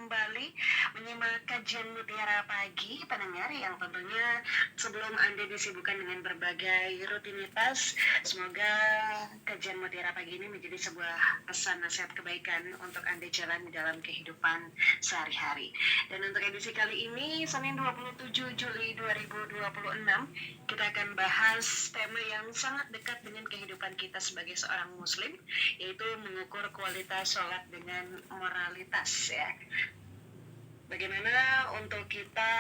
kembali menyimak kajian Mutiara Pagi pendengar yang tentunya sebelum Anda disibukkan dengan berbagai rutinitas, semoga kajian Mutiara Pagi ini menjadi sebuah pesan nasihat kebaikan untuk Anda jalan dalam kehidupan sehari-hari. Dan untuk edisi kali ini, Senin 27 Juli 2026, kita akan bahas tema yang sangat dekat dengan kehidupan kita sebagai seorang muslim, yaitu mengukur kualitas sholat dengan moralitas ya. Bagaimana untuk kita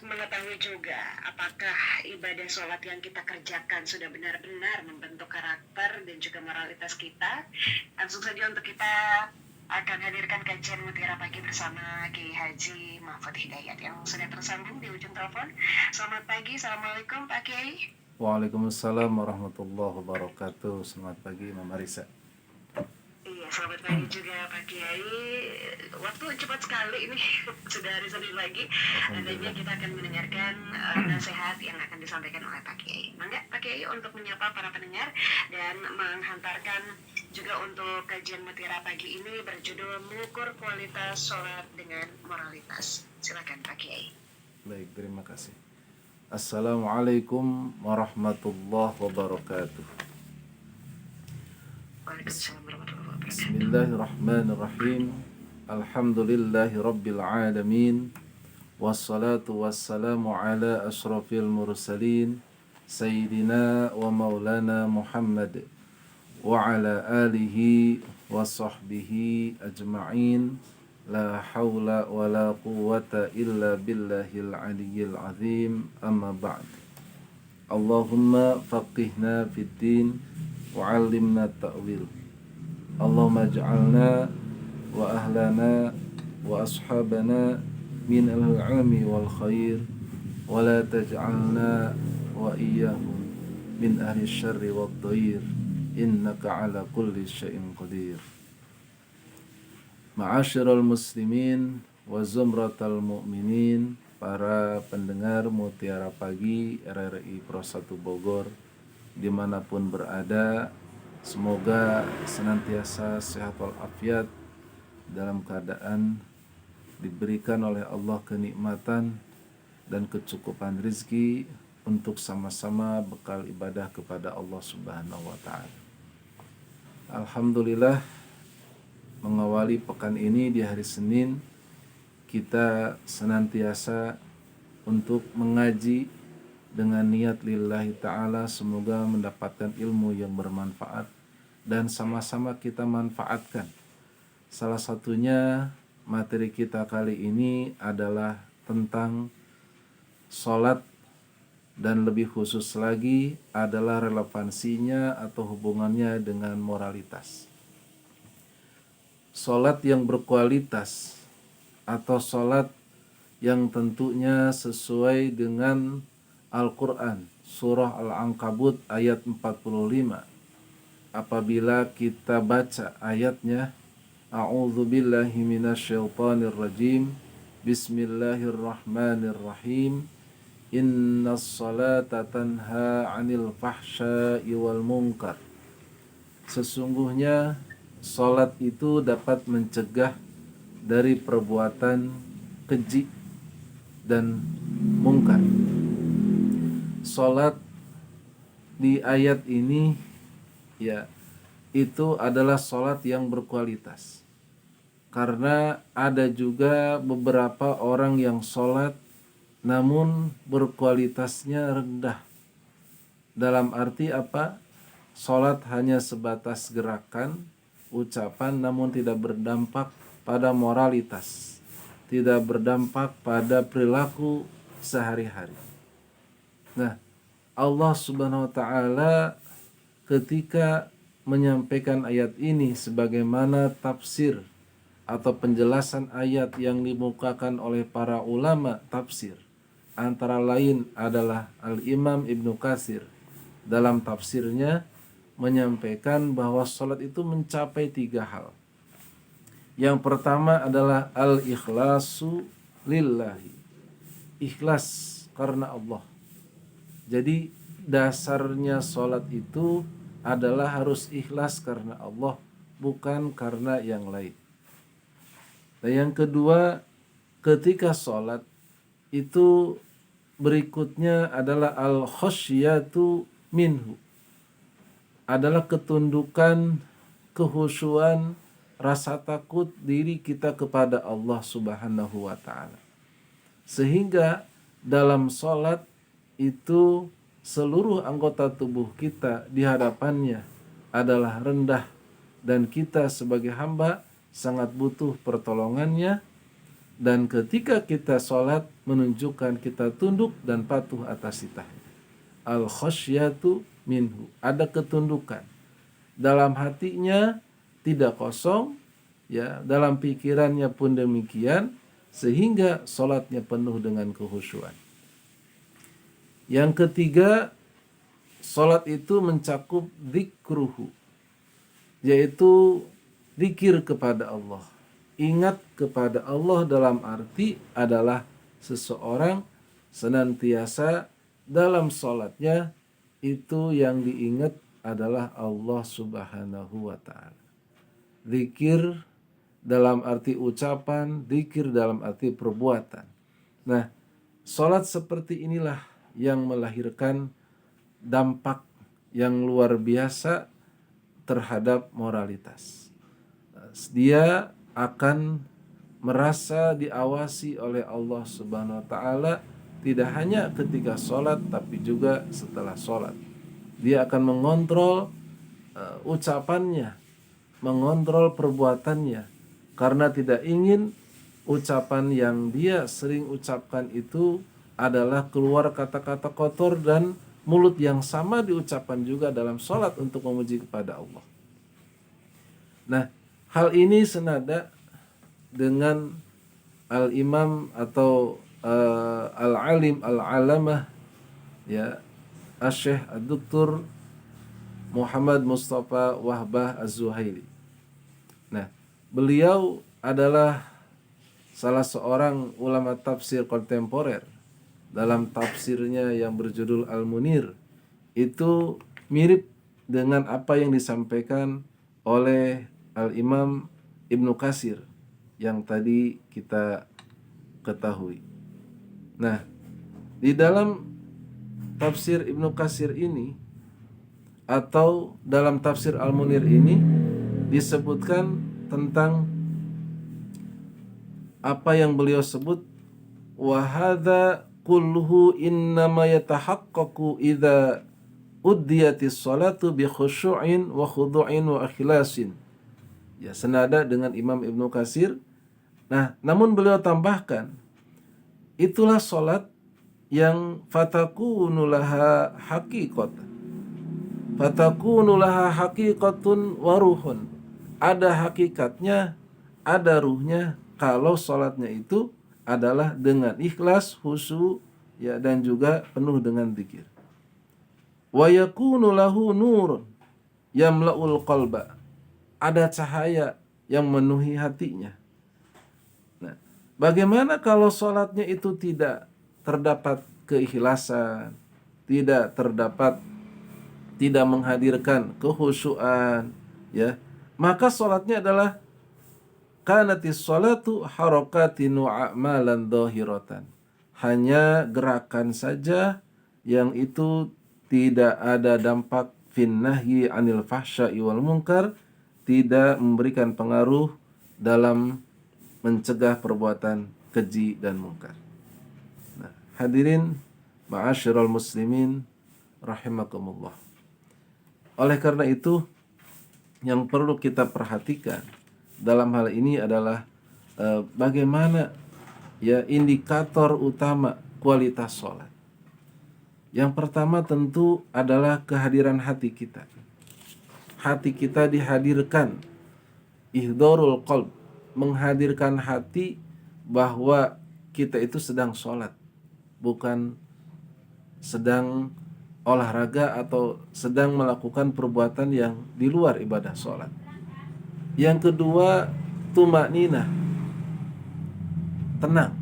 mengetahui juga apakah ibadah sholat yang kita kerjakan sudah benar-benar membentuk karakter dan juga moralitas kita. Langsung saja untuk kita akan hadirkan kajian Mutiara Pagi bersama Kiai Haji Mahfud Hidayat yang sudah tersambung di ujung telepon. Selamat pagi, Assalamualaikum Pak Kiai. Waalaikumsalam warahmatullahi wabarakatuh. Selamat pagi Mama Risa. Iya, selamat pagi juga Pak Kiai. Waktu cepat sekali ini, sudah hari Senin lagi. Nantinya kita akan mendengarkan nasihat yang akan disampaikan oleh Pak Kiai. Mangga Pak Kiai untuk menyapa para pendengar dan menghantarkan juga untuk kajian Mutiara Pagi ini berjudul Mengukur Kualitas Sholat dengan Moralitas. Silakan Pak Kiai. Baik, terima kasih. Assalamualaikum warahmatullahi wabarakatuh. Waalaikumsalam warahmatullahi wabarakatuh. Bismillahirrahmanirrahim. Alhamdulillahi rabbil alamin. Wassalatu wassalamu ala ashrafil mursalin Sayyidina wa maulana Muhammad wa ala alihi wa sahbihi ajma'in. La hawla wa la quwwata illa billahil aliyyil azim. Amma ba'd. Allahumma faqihna fid din wa 'allimna ta'wil. Allahumma ij'alna wa ahlana wa ashabana min al-'ilmi wal khair wa la taj'alna wa iyyahum min ahli syarri wad dhair innaka 'ala kulli syai'in qadir. Ma'asyiral muslimin wa zumratal mu'minin, para pendengar Mutiara Pagi RRI Pro 1 Bogor dimanapun berada, semoga senantiasa sehat walafiat, dalam keadaan diberikan oleh Allah kenikmatan dan kecukupan rizki untuk sama-sama bekal ibadah kepada Allah Subhanahu wa Ta'ala. Alhamdulillah, mengawali pekan ini di hari Senin, kita senantiasa untuk mengaji dengan niat lillahi ta'ala, semoga mendapatkan ilmu yang bermanfaat dan sama-sama kita manfaatkan. Salah satunya materi kita kali ini adalah tentang sholat, dan lebih khusus lagi adalah relevansinya atau hubungannya dengan moralitas. Sholat yang berkualitas atau sholat yang tentunya sesuai dengan Al-Quran, surah Al-Ankabut ayat 45. Apabila kita baca ayatnya, A'udzubillahi minasyaitonir rajim, Bismillahirrahmanirrahim, Innas salata tanha 'anil fahsya'i wal munkar. Sesungguhnya salat itu dapat mencegah dari perbuatan keji dan mungkar. Salat di ayat ini ya, itu adalah salat yang berkualitas. Karena ada juga beberapa orang yang salat namun berkualitasnya rendah. Dalam arti apa? Salat hanya sebatas gerakan, ucapan, namun tidak berdampak pada moralitas, tidak berdampak pada perilaku sehari-hari. Nah, Allah Subhanahu wa Ta'ala ketika menyampaikan ayat ini sebagaimana tafsir atau penjelasan ayat yang dimukakan oleh para ulama tafsir, antara lain adalah Al-Imam Ibnu Katsir dalam tafsirnya menyampaikan bahwa sholat itu mencapai 3 hal. Yang pertama adalah al-ikhlasu lillahi, ikhlas karena Allah. Jadi dasarnya sholat itu adalah harus ikhlas karena Allah, bukan karena yang lain. Nah, yang kedua, ketika sholat itu berikutnya adalah al-khasyatu minhu, adalah ketundukan, kehusuan, rasa takut diri kita kepada Allah Subhanahu wa taala. Sehingga dalam sholat itu seluruh anggota tubuh kita di hadapannya adalah rendah, dan kita sebagai hamba sangat butuh pertolongannya. Dan ketika kita sholat menunjukkan kita tunduk dan patuh atas titahnya. Al-khasyatu minhu, ada ketundukan. Dalam hatinya tidak kosong, ya, dalam pikirannya pun demikian, sehingga sholatnya penuh dengan kehusyuan. Yang ketiga, sholat itu mencakup dzikruhu, yaitu zikir kepada Allah. Ingat kepada Allah dalam arti adalah seseorang senantiasa dalam sholatnya itu yang diingat adalah Allah Subhanahu wa ta'ala. Zikir dalam arti ucapan, zikir dalam arti perbuatan. Nah, sholat seperti inilah yang melahirkan dampak yang luar biasa terhadap moralitas. Dia akan merasa diawasi oleh Allah Subhanahu wa taala tidak hanya ketika sholat tapi juga setelah sholat. Dia akan mengontrol ucapannya, mengontrol perbuatannya, karena tidak ingin ucapan yang dia sering ucapkan itu adalah keluar kata-kata kotor dan mulut yang sama diucapkan juga dalam sholat untuk memuji kepada Allah. Nah, hal ini senada dengan al-imam atau al-alim al-alamah, ya, Asy-Syaikh Ad-Doktor Muhammad Mustafa Wahbah Az-Zuhaili. Nah, beliau adalah salah seorang ulama tafsir kontemporer. Dalam tafsirnya yang berjudul Al-Munir, itu mirip dengan apa yang disampaikan oleh Al-Imam Ibnu Katsir yang tadi kita ketahui. Nah, di dalam tafsir Ibnu Katsir ini atau dalam tafsir Al-Munir ini disebutkan tentang apa yang beliau sebut, wa hadza kulluhu innama yatahaqqaqu idza uddiyatis salatu bi khusyu'in wa khudu'in wa ikhlasin. Ya, senada dengan Imam Ibnu Katsir. Nah, namun beliau tambahkan, itulah salat yang fatakunu laha haqiqatan. Fatakunu laha haqiqatun wa ruhun. Ada hakikatnya, ada ruhnya kalau salatnya itu adalah dengan ikhlas, khusyuk, ya, dan juga penuh dengan zikir. Wa yakunu lahu nurun yamla'ul qalba. Ada cahaya yang memenuhi hatinya. Nah, bagaimana kalau salatnya itu tidak terdapat keikhlasan, tidak menghadirkan kehusyuan, ya, maka salatnya adalah kanatis salatu harakatin wa a'malan dhahiratan. Hanya gerakan saja yang itu tidak ada dampak finnahyi anil fahsya'i wal munkar, tidak memberikan pengaruh dalam mencegah perbuatan keji dan munkar. Nah, hadirin ma'asyiral muslimin rahimakumullah. Oleh karena itu, yang perlu kita perhatikan dalam hal ini adalah bagaimana, ya, indikator utama kualitas sholat. Yang pertama tentu adalah kehadiran hati kita. Hati kita dihadirkan, ihdorul qalb, menghadirkan hati bahwa kita itu sedang sholat, bukan sedang olahraga atau sedang melakukan perbuatan yang di luar ibadah sholat. Yang kedua, tumakninah, tenang,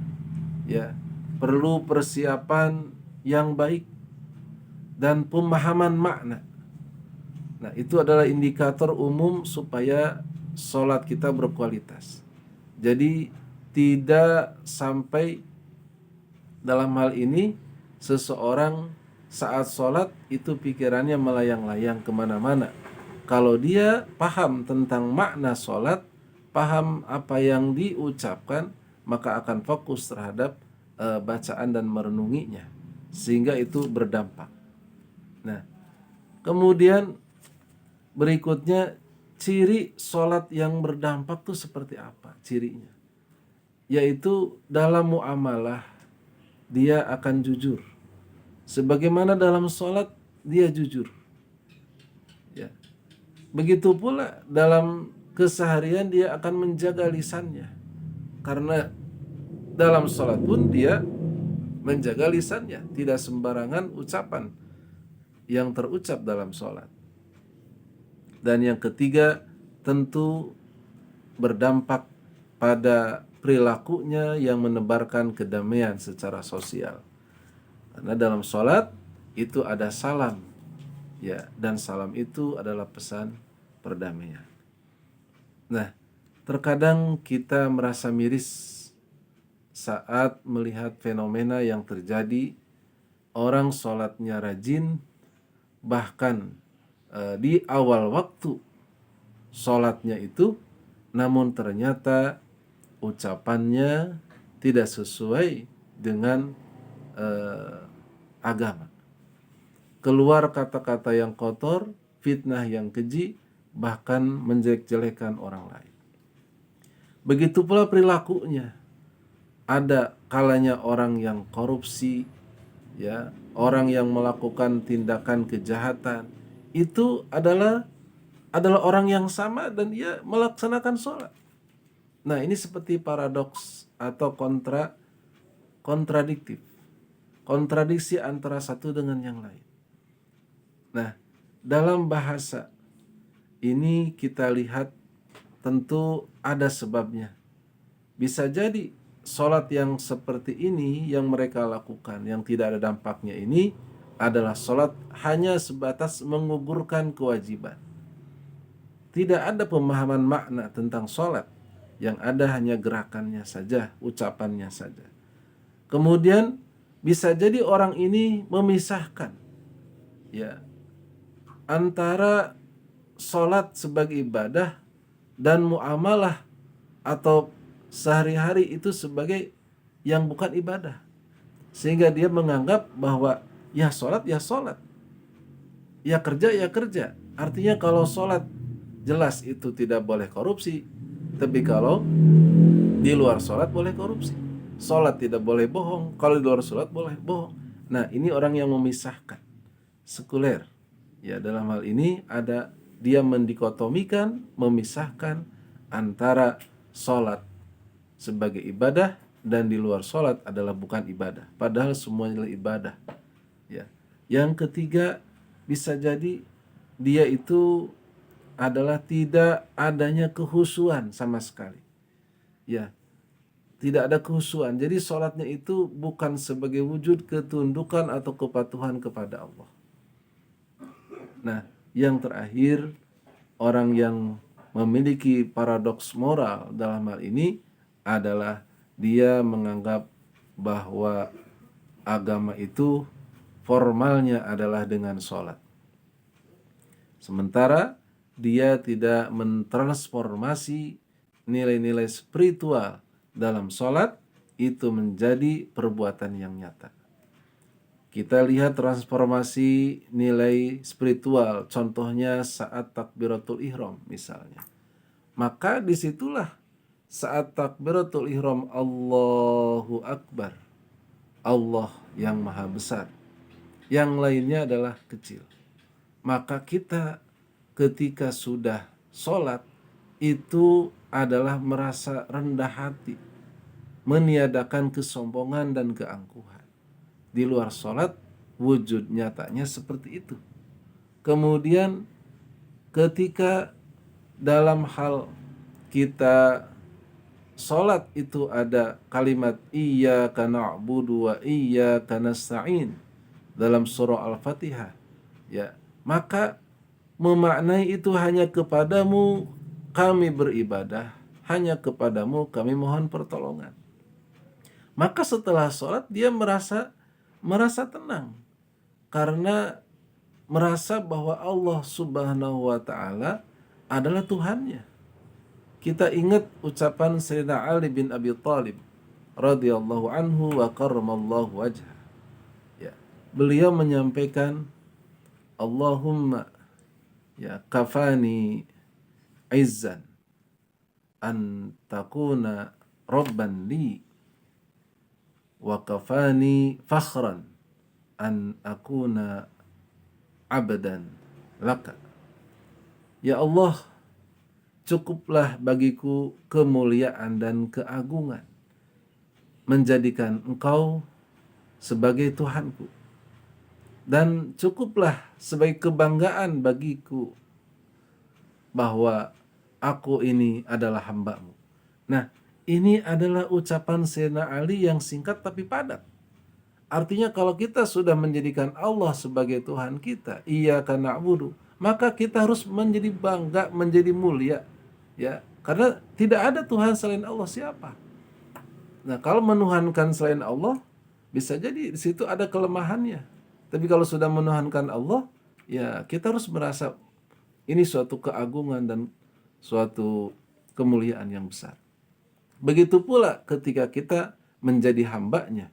ya, perlu persiapan yang baik dan pemahaman makna. Nah, itu adalah indikator umum supaya sholat kita berkualitas. Jadi tidak sampai dalam hal ini seseorang saat sholat itu pikirannya melayang-layang kemana-mana. Kalau dia paham tentang makna sholat, paham apa yang diucapkan, maka akan fokus terhadap bacaan dan merenunginya, sehingga itu berdampak. Nah, kemudian berikutnya, ciri sholat yang berdampak itu seperti apa cirinya? Yaitu dalam muamalah dia akan jujur. Sebagaimana dalam sholat dia jujur. Ya. Begitu pula dalam keseharian dia akan menjaga lisannya. Karena dalam sholat pun dia menjaga lisannya. Tidak sembarangan ucapan yang terucap dalam sholat. Dan yang ketiga, tentu berdampak pada perilakunya yang menebarkan kedamaian secara sosial. Karena dalam sholat itu ada salam, ya, dan salam itu adalah pesan perdamaian. Nah, terkadang kita merasa miris saat melihat fenomena yang terjadi, orang sholatnya rajin, bahkan di awal waktu sholatnya itu, namun ternyata ucapannya tidak sesuai dengan agama. Keluar kata-kata yang kotor, fitnah yang keji, bahkan menjelek-jelekan orang lain. Begitu pula perilakunya. Ada kalanya orang yang korupsi, ya, orang yang melakukan tindakan kejahatan, itu adalah orang yang sama dan dia melaksanakan sholat. Nah, ini seperti paradoks atau kontradiktif. Kontradiksi antara satu dengan yang lain. Nah, dalam bahasa ini kita lihat tentu ada sebabnya. Bisa jadi sholat yang seperti ini yang mereka lakukan, yang tidak ada dampaknya ini adalah sholat hanya sebatas menggugurkan kewajiban. Tidak ada pemahaman makna tentang sholat. Yang ada hanya gerakannya saja, ucapannya saja. Kemudian bisa jadi orang ini memisahkan, ya, antara sholat sebagai ibadah dan muamalah atau sehari-hari itu sebagai yang bukan ibadah. Sehingga dia menganggap bahwa ya sholat, ya kerja. Artinya kalau sholat jelas itu tidak boleh korupsi, tapi kalau di luar sholat boleh korupsi. Sholat tidak boleh bohong, kalau di luar sholat boleh bohong. Nah, ini orang yang memisahkan, sekuler. Ya, dalam hal ini ada dia mendikotomikan, memisahkan antara sholat sebagai ibadah dan di luar sholat adalah bukan ibadah. Padahal semuanya adalah ibadah. Ya. Yang ketiga, bisa jadi dia itu adalah tidak adanya kehusuan sama sekali. Ya, tidak ada kehusuan. Jadi sholatnya itu bukan sebagai wujud ketundukan atau kepatuhan kepada Allah. Nah, yang terakhir, orang yang memiliki paradoks moral dalam hal ini adalah dia menganggap bahwa agama itu formalnya adalah dengan sholat. Sementara dia tidak mentransformasi nilai-nilai spiritual dalam sholat itu menjadi perbuatan yang nyata. Kita lihat transformasi nilai spiritual, contohnya saat takbiratul ihram misalnya. Maka disitulah saat takbiratul ihram Allahu Akbar, Allah yang maha besar, yang lainnya adalah kecil. Maka kita ketika sudah sholat itu adalah merasa rendah hati, meniadakan kesombongan dan keangkuhan. Di luar sholat wujud nyatanya seperti itu. Kemudian ketika dalam hal kita sholat itu ada kalimat iyyaka na'budu wa iyyaka nasta'in dalam surah Al-Fatihah, ya, maka memaknai itu hanya kepadamu kami beribadah, hanya kepadamu kami mohon pertolongan. Maka setelah sholat dia merasa tenang karena merasa bahwa Allah Subhanahu wa taala adalah Tuhannya. Kita ingat ucapan Sayyidina Ali bin Abi Thalib radhiyallahu anhu wa karramallahu wajhah. Ya, beliau menyampaikan, Allahumma ya kafani izzan an takuna rabban li wa kafani fakhran an akuna abdan laka. Ya Allah, cukuplah bagiku kemuliaan dan keagungan menjadikan Engkau sebagai Tuhanku, dan cukuplah sebagai kebanggaan bagiku bahwa aku ini adalah hamba-Mu. Nah, ini adalah ucapan Sayyidina Ali yang singkat tapi padat. Artinya kalau kita sudah menjadikan Allah sebagai Tuhan kita, iyyaka na'budu, maka kita harus menjadi bangga, menjadi mulia, ya, karena tidak ada Tuhan selain Allah. Siapa? Nah, kalau menuhankan selain Allah, bisa jadi di situ ada kelemahannya. Tapi kalau sudah menuhankan Allah, ya kita harus merasa ini suatu keagungan dan suatu kemuliaan yang besar. Begitu pula ketika kita menjadi hamba-Nya,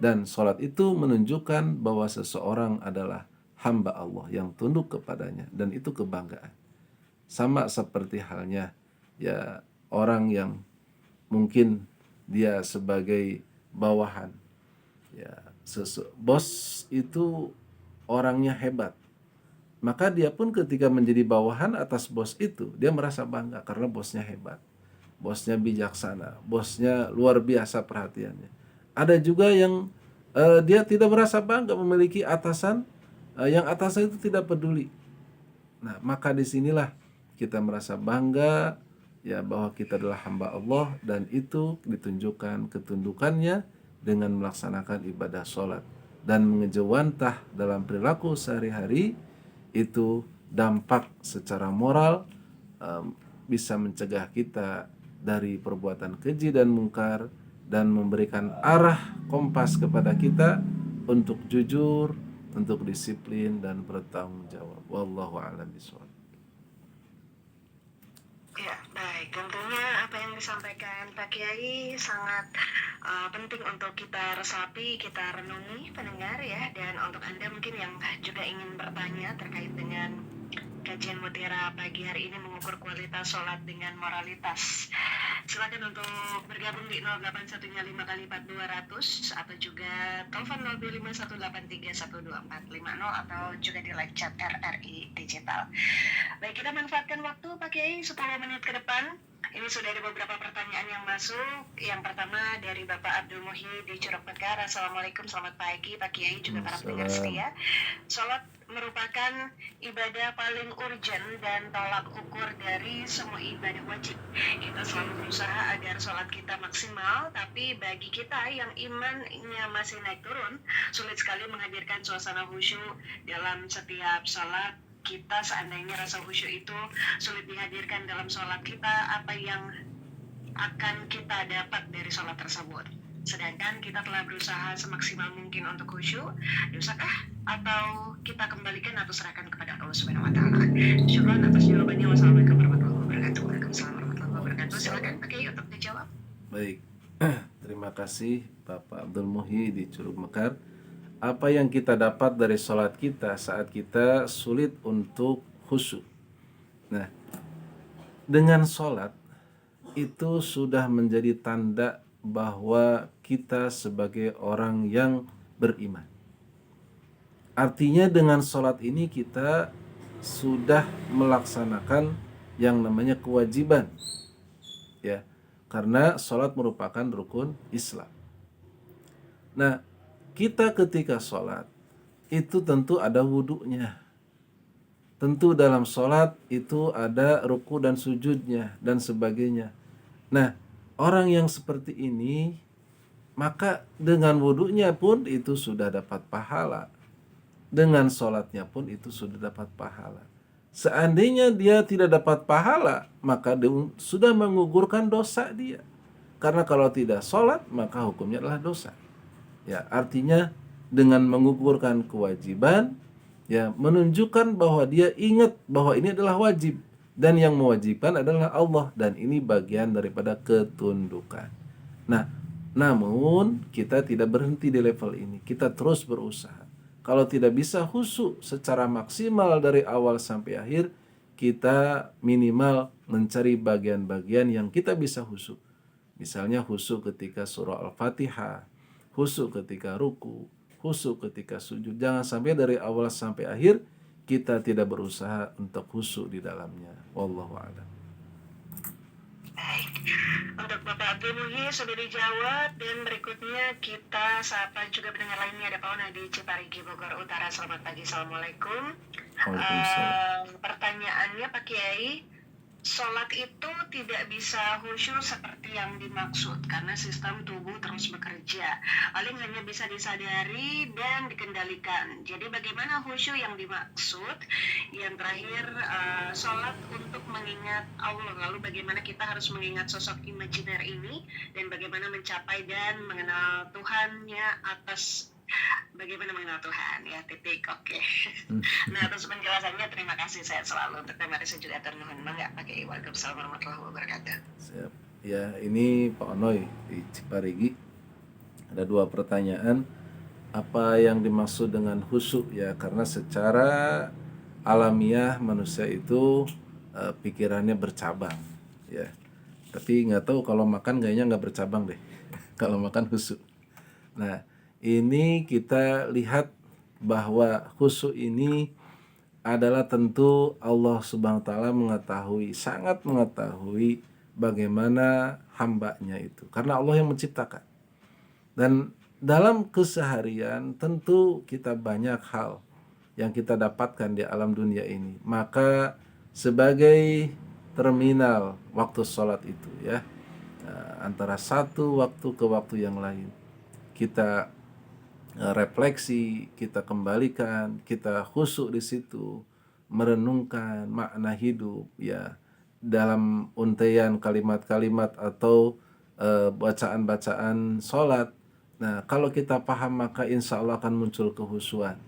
dan sholat itu menunjukkan bahwa seseorang adalah hamba Allah yang tunduk kepadanya, dan itu kebanggaan. Sama seperti halnya ya orang yang mungkin dia sebagai bawahan, ya bos itu orangnya hebat, maka dia pun ketika menjadi bawahan atas bos itu, dia merasa bangga karena bosnya hebat, bosnya bijaksana, bosnya luar biasa perhatiannya. Ada juga yang dia tidak merasa bangga memiliki atasan, yang atasan itu tidak peduli. Nah, maka disinilah kita merasa bangga ya bahwa kita adalah hamba Allah, dan itu ditunjukkan ketundukannya dengan melaksanakan ibadah sholat dan mengejawantah dalam perilaku sehari-hari. Itu dampak secara moral bisa mencegah kita dari perbuatan keji dan mungkar, dan memberikan arah kompas kepada kita untuk jujur, untuk disiplin dan bertanggung jawab. Wallahu a'lam bishawab. Ya, baik. Tentunya apa yang disampaikan Pak Kiai sangat penting untuk kita resapi, kita renungi pendengar ya. Dan untuk Anda mungkin yang juga ingin bertanya terkait dengan kajian Mutiara pagi hari ini mengukur kualitas sholat dengan moralitas, silakan untuk bergabung di 0815 kali 4200 atau juga telepon 0251831240 atau juga di live chat RRI Digital. Baik, kita manfaatkan waktu Pak Kiai 10 menit ke depan. Ini sudah ada beberapa pertanyaan yang masuk. Yang pertama dari Bapak Abdul Muhi di Curug Mekar. Assalamualaikum, selamat pagi Pak Kiai juga para pendengar setia. Sholat merupakan ibadah paling urgent dan tolak ukur dari semua ibadah wajib. Kita selalu berusaha agar sholat kita maksimal, tapi bagi kita yang imannya masih naik turun, sulit sekali menghadirkan suasana khusyuk dalam setiap sholat. Kita seandainya rasa khusyuk itu sulit dihadirkan dalam sholat kita, apa yang akan kita dapat dari sholat tersebut? Sedangkan kita telah berusaha semaksimal mungkin untuk khusyuk, dosakah? Atau kita kembalikan atau serahkan kepada Allah Subhanahu wa taala? Syukran atas jawabannya. Wassalamualaikum warahmatullahi wabarakatuh. Waalaikumsalam warahmatullahi wabarakatuh. Silakan Pak Kiai untuk dijawab. Baik. Terima kasih Bapak Abdul Muhi di Curug Mekar. Apa yang kita dapat dari sholat kita saat kita sulit untuk khusyuk? Nah, dengan sholat itu sudah menjadi tanda bahwa kita sebagai orang yang beriman. Artinya dengan sholat ini kita sudah melaksanakan yang namanya kewajiban, ya, karena sholat merupakan rukun Islam. Nah, kita ketika sholat itu tentu ada wudunya. Tentu dalam sholat itu ada ruku dan sujudnya dan sebagainya. Nah, orang yang seperti ini, maka dengan wudunya pun itu sudah dapat pahala. Dengan sholatnya pun itu sudah dapat pahala. Seandainya dia tidak dapat pahala, maka dia sudah mengugurkan dosa dia. Karena kalau tidak sholat, maka hukumnya adalah dosa. Ya, artinya dengan mengugurkan kewajiban, ya menunjukkan bahwa dia ingat bahwa ini adalah wajib dan yang mewajibkan adalah Allah dan ini bagian daripada ketundukan. Nah, namun kita tidak berhenti di level ini. Kita terus berusaha. Kalau tidak bisa khusyuk secara maksimal dari awal sampai akhir, kita minimal mencari bagian-bagian yang kita bisa khusyuk. Misalnya khusyuk ketika surah Al-Fatihah, khusyuk ketika ruku, khusyuk ketika sujud. Jangan sampai dari awal sampai akhir kita tidak berusaha untuk khusyuk di dalamnya. Wallahu a'lam. Baik. Untuk Bapak Abdul Muhyi sudah dijawab, dan berikutnya kita sapa juga pendengar lainnya. Ada Pak Ona di Ciparigi, Bogor Utara. Selamat pagi, Assalamualaikum. Waalaikumsalam. Pertanyaannya Pak Kiai, sholat itu tidak bisa khusyuk seperti yang dimaksud karena sistem tubuh terus bekerja. Paling hanya bisa disadari dan dikendalikan. Jadi bagaimana khusyuk yang dimaksud? Yang terakhir, sholat untuk mengingat Allah. Lalu bagaimana kita harus mengingat sosok imajiner ini dan bagaimana mencapai dan mengenal Tuhannya atas bagaimana mengenal Tuhan, ya, titik. Oke. Nah, atas penjelasannya terima kasih, sehat selalu. Untuk tema saya juga ternuhun bangga pakai. Waalaikumsalam warahmatullahi wabarakatuh. Siap. Ya, ini Pak Onoy di Ciparigi. Ada 2 pertanyaan. Apa yang dimaksud dengan khusyuk? Ya, karena secara alamiah manusia itu pikirannya bercabang, ya. Tapi nggak tahu kalau makan kayaknya nggak bercabang deh. Kalau makan khusyuk. Nah, ini kita lihat bahwa khusyuk ini adalah tentu Allah Subhanahu wa taala mengetahui, sangat mengetahui bagaimana hambanya itu. Karena Allah yang menciptakan. Dan dalam keseharian tentu kita banyak hal yang kita dapatkan di alam dunia ini. Maka sebagai terminal waktu sholat itu, ya, antara satu waktu ke waktu yang lain, kita refleksi, kita kembalikan, kita khusyuk di situ, merenungkan makna hidup, ya, dalam untaian kalimat-kalimat atau bacaan-bacaan sholat. Nah, kalau kita paham maka insya Allah akan muncul kehusuan.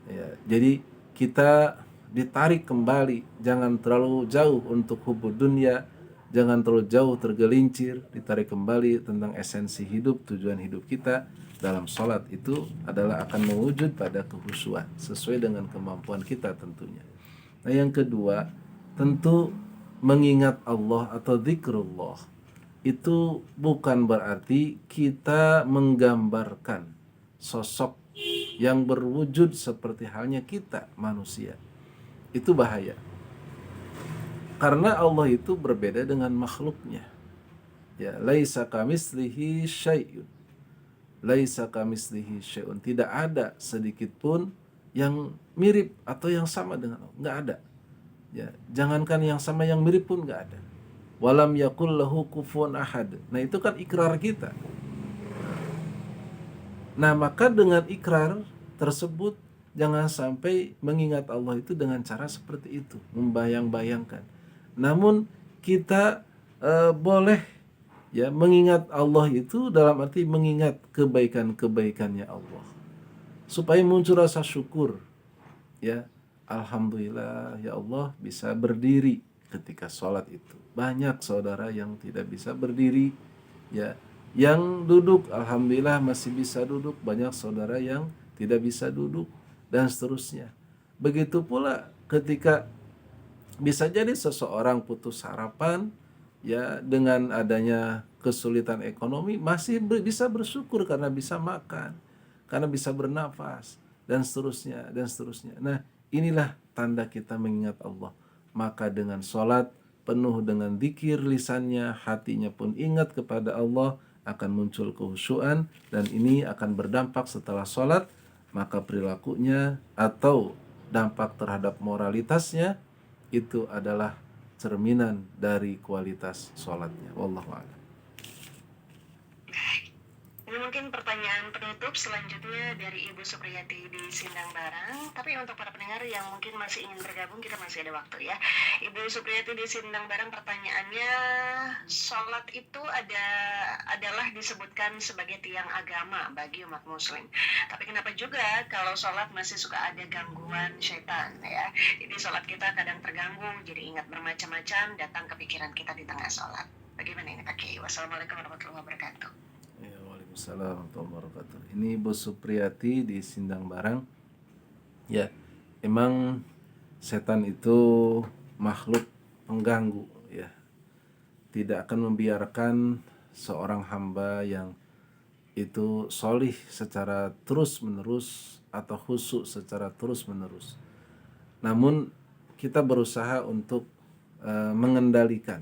Ya, jadi kita ditarik kembali, jangan terlalu jauh untuk hubud dunia, jangan terlalu jauh tergelincir, ditarik kembali tentang esensi hidup, tujuan hidup kita dalam sholat itu adalah akan mewujud pada kehusuan sesuai dengan kemampuan kita tentunya. Nah, yang kedua, tentu mengingat Allah atau zikrullah itu bukan berarti kita menggambarkan sosok yang berwujud seperti halnya kita manusia. Itu bahaya. Karena Allah itu berbeda dengan makhluknya. Ya, laisa kamitslihi syai'un. Laisa kamitslihi syai'un. Tidak ada sedikit pun yang mirip atau yang sama dengan Allah. Enggak ada. Ya, jangankan yang sama, yang mirip pun enggak ada. Walam yakul lahu kufuwan ahad. Nah, itu kan ikrar kita. Nah, maka dengan ikrar tersebut jangan sampai mengingat Allah itu dengan cara seperti itu, membayang-bayangkan. Namun kita boleh, ya, mengingat Allah itu dalam arti mengingat kebaikan-kebaikannya Allah. Supaya muncul rasa syukur, ya. Alhamdulillah ya Allah bisa berdiri ketika sholat itu. Banyak saudara yang tidak bisa berdiri, ya. Yang duduk alhamdulillah masih bisa duduk. Banyak saudara yang tidak bisa duduk dan seterusnya. Begitu pula ketika bisa jadi seseorang putus harapan, ya, dengan adanya kesulitan ekonomi masih bisa bersyukur karena bisa makan, karena bisa bernafas dan seterusnya dan seterusnya. Nah, inilah tanda kita mengingat Allah. Maka dengan sholat penuh dengan zikir lisannya, hatinya pun ingat kepada Allah, akan muncul kehusyuan, dan ini akan berdampak setelah sholat. Maka perilakunya atau dampak terhadap moralitasnya itu adalah cerminan dari kualitas sholatnya. Wallahu a'lam. Ilmu mungkin pertanyaan penutup selanjutnya dari Ibu Supriyati di Sindang Barang. Tapi untuk para pendengar yang mungkin masih ingin bergabung, kita masih ada waktu ya. Ibu Supriyati di Sindang Barang, pertanyaannya, sholat itu adalah disebutkan sebagai tiang agama bagi umat muslim. Tapi kenapa juga kalau sholat masih suka ada gangguan syaitan ya? Jadi sholat kita kadang terganggu, jadi ingat bermacam-macam, datang ke pikiran kita di tengah sholat. Bagaimana ini Pak Kiai? Wassalamualaikum warahmatullahi wabarakatuh. Ya, waalaikumsalam warahmatullahi wabarakatuh. Ini Ibu Supriyati di Sindang Barang. Ya, emang setan itu makhluk pengganggu ya. Tidak akan membiarkan seorang hamba yang itu solih secara terus-menerus atau khusyuk secara terus-menerus. Namun kita berusaha untuk mengendalikan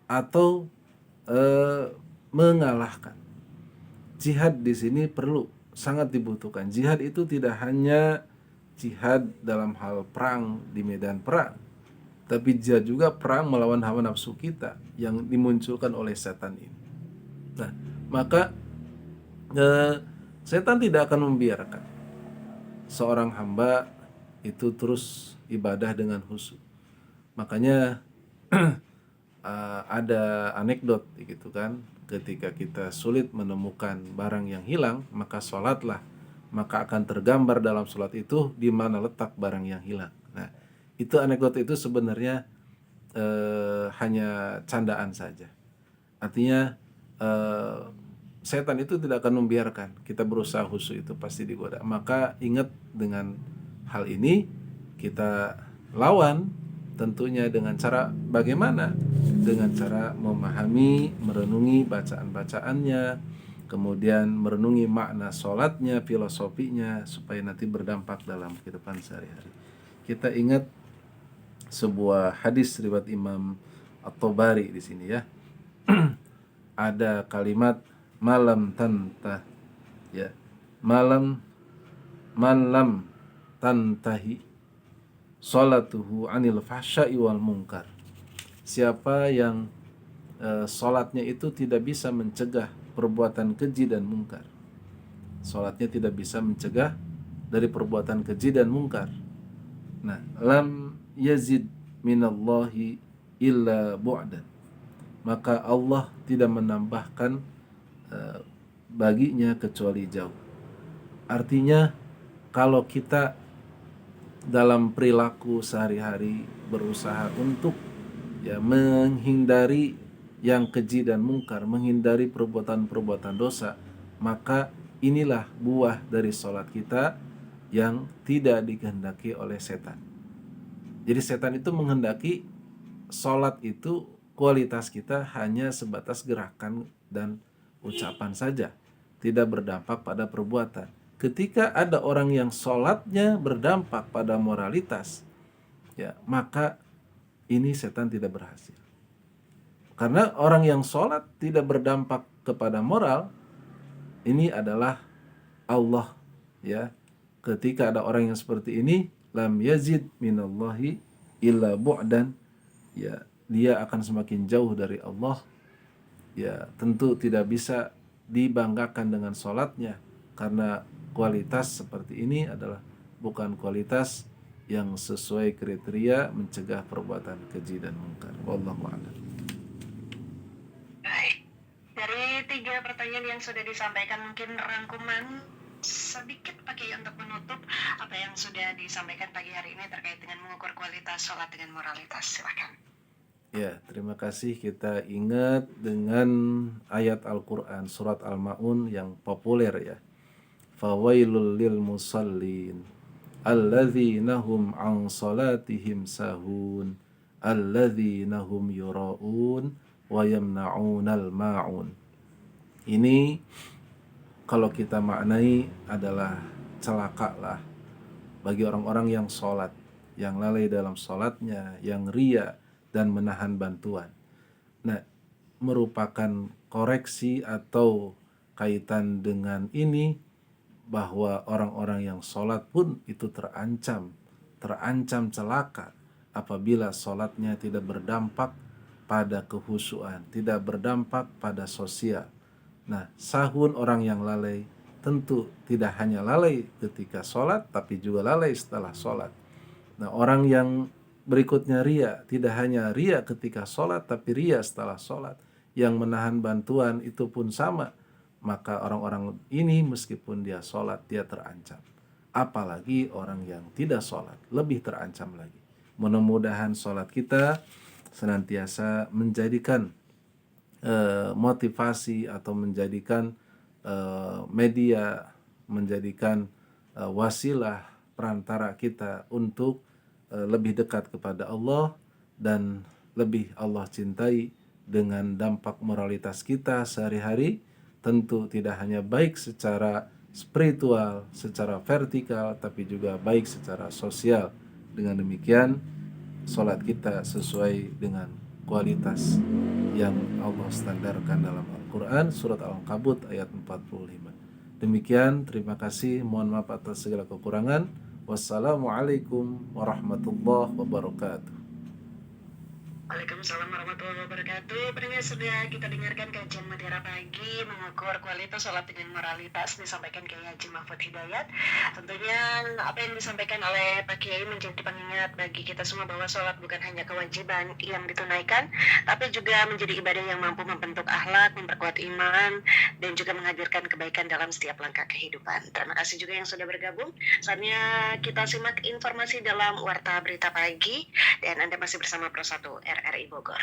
atau mengalahkan. Jihad di sini perlu, sangat dibutuhkan. Jihad itu tidak hanya jihad dalam hal perang di medan perang, tapi jihad juga perang melawan hawa nafsu kita yang dimunculkan oleh setan ini. Nah, maka setan tidak akan membiarkan seorang hamba itu terus ibadah dengan khusyuk. Makanya ada anekdot gitu kan, ketika kita sulit menemukan barang yang hilang, maka sholatlah, maka akan tergambar dalam sholat itu di mana letak barang yang hilang. Nah, itu anekdot itu sebenarnya hanya candaan saja. Artinya setan itu tidak akan membiarkan kita berusaha khusyuk, itu pasti digoda. Maka ingat dengan hal ini, kita lawan tentunya dengan cara bagaimana? Dengan cara memahami, merenungi bacaan-bacaannya, kemudian merenungi makna sholatnya, filosofinya, supaya nanti berdampak dalam kehidupan sehari-hari. Kita ingat sebuah hadis riwayat Imam At-Tabari di sini ya. Ada kalimat malam tantah ya. Malam tantahi sholatuhu anil fahsya'i wal munkar. Siapa yang sholatnya itu tidak bisa mencegah perbuatan keji dan mungkar. Sholatnya tidak bisa mencegah dari perbuatan keji dan mungkar. Nah, lam yazid minallahi illa bu'dan. Maka Allah tidak menambahkan baginya kecuali jauh. Artinya kalau kita dalam perilaku sehari-hari berusaha untuk ya menghindari yang keji dan mungkar, menghindari perbuatan-perbuatan dosa, maka inilah buah dari sholat kita yang tidak dikehendaki oleh setan. Jadi setan itu menghendaki sholat itu kualitas kita hanya sebatas gerakan dan ucapan saja, tidak berdampak pada perbuatan. Ketika ada orang yang sholatnya berdampak pada moralitas, ya maka ini setan tidak berhasil. Karena orang yang sholat tidak berdampak kepada moral, ini adalah Allah ya. Ketika ada orang yang seperti ini, lam yazid minallahi illa bu'dan, ya dia akan semakin jauh dari Allah. Ya tentu tidak bisa dibanggakan dengan sholatnya, karena kualitas seperti ini adalah bukan kualitas yang sesuai kriteria mencegah perbuatan keji dan mungkar. Wallahu a'lam. Baik, dari 3 pertanyaan yang sudah disampaikan, mungkin rangkuman sedikit Pak Kiai untuk menutup apa yang sudah disampaikan pagi hari ini terkait dengan mengukur kualitas sholat dengan moralitas. Silakan. Ya, terima kasih. Kita ingat dengan ayat Al-Quran surat Al-Ma'un yang populer ya. Fawailul lil musallin alladzina hum an salatihim sahun alladzina hum yura'un wa yamna'unal ma'un. Ini kalau kita maknai adalah celakalah bagi orang-orang yang sholat, yang lalai dalam sholatnya, yang ria dan menahan bantuan. Nah, merupakan koreksi atau kaitan dengan ini, bahwa orang-orang yang sholat pun itu terancam celaka apabila sholatnya tidak berdampak pada kehusuan, tidak berdampak pada sosial. Nah, sahun orang yang lalai tentu tidak hanya lalai ketika sholat, tapi juga lalai setelah sholat. Nah, orang yang berikutnya ria, tidak hanya ria ketika sholat, tapi ria setelah sholat. Yang menahan bantuan itu pun sama. Maka orang-orang ini meskipun dia sholat, dia terancam. Apalagi orang yang tidak sholat, lebih terancam lagi. Mudah-mudahan sholat kita senantiasa menjadikan motivasi atau menjadikan media, menjadikan wasilah perantara kita untuk lebih dekat kepada Allah dan lebih Allah cintai dengan dampak moralitas kita sehari-hari. Tentu tidak hanya baik secara spiritual, secara vertikal, tapi juga baik secara sosial. Dengan demikian, sholat kita sesuai dengan kualitas yang Allah standarkan dalam Al-Quran, surat Al-Ankabut ayat 45. Demikian, terima kasih, mohon maaf atas segala kekurangan. Wassalamualaikum warahmatullahi wabarakatuh. Waalaikumsalam warahmatullahi wabarakatuh. Pendengar, sudah kita dengarkan kajian Mutiara Pagi mengukur kualitas sholat dengan moralitas disampaikan Kiai Haji Mahfud Hidayat. Tentunya apa yang disampaikan oleh Pak Kiai menjadi pengingat bagi kita semua bahwa sholat bukan hanya kewajiban yang ditunaikan, tapi juga menjadi ibadah yang mampu membentuk akhlak, memperkuat iman, dan juga menghadirkan kebaikan dalam setiap langkah kehidupan. Terima kasih juga yang sudah bergabung. Saatnya kita simak informasi dalam Warta Berita Pagi, dan Anda masih bersama Pro 1 RRI Bogor.